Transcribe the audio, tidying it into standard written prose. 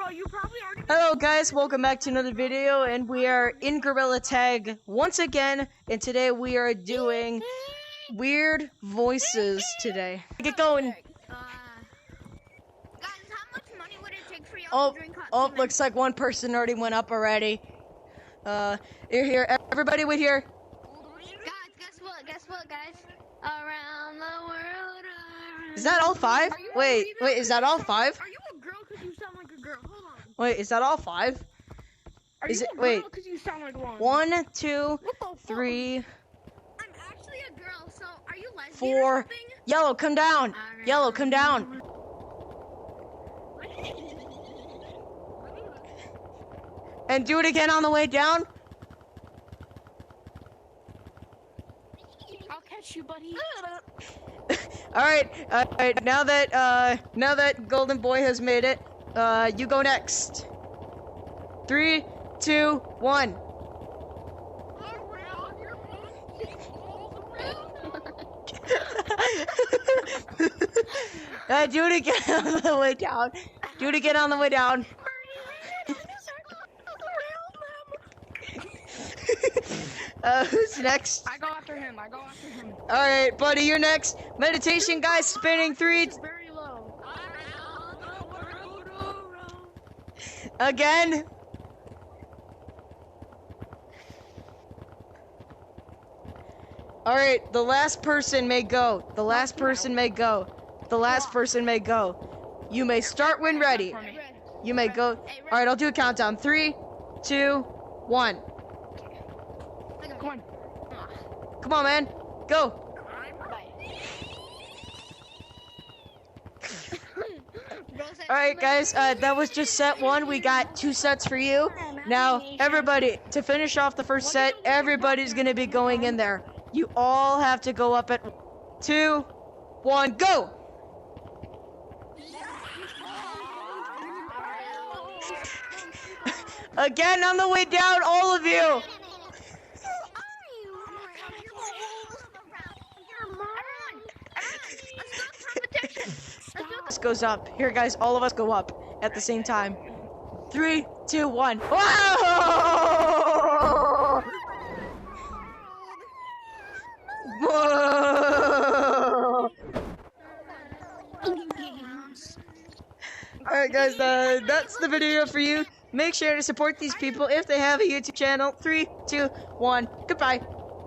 all, you probably already. Hello guys, welcome back to another video, and we are in Gorilla Tag once again, and today we are doing weird voices today. Get going. Guys, how much money would it take for y'all to drink hot cement? Looks like one person already went up already. You're here. Everybody wait here. Guys, guess what, guys? Around the world. Is that all five? Wait, is that all five? Are you a girl? Cause you sound like a girl. Hold on. Wait, is that all five? Is it? Wait. Cause you sound like one. 1, 2, 3. I'm actually a girl, so are you lesbian 4. or something? Yellow, come down. Yellow, come down. And do it again on the way down. I'll catch you, buddy. All right. Now that Golden Boy has made it, you go next. 3, 2, 1. Do it again on the way down. Do it again on the way down. Who's next? I go after him. All right, buddy, you're next. Meditation, guys, spinning 3. It's very low. Again. All right, the last person may go. The last person may go. The last person may go. You may start when ready. You may go. All right, I'll do a countdown. 3, 2, 1. Come on. Come on, man. Go. All right, guys, that was just set 1. We got 2 sets for you. Now, everybody, to finish off the first set, everybody's going to be going in there. You all have to go up at 2, 1, go. Again, on the way down, all of you. This goes up. Here, guys, all of us go up at the same time. 3, 2, 1. Whoa! Whoa! Alright, guys, that's the video for you. Make sure to support these people if they have a YouTube channel. 3, 2, 1. Goodbye.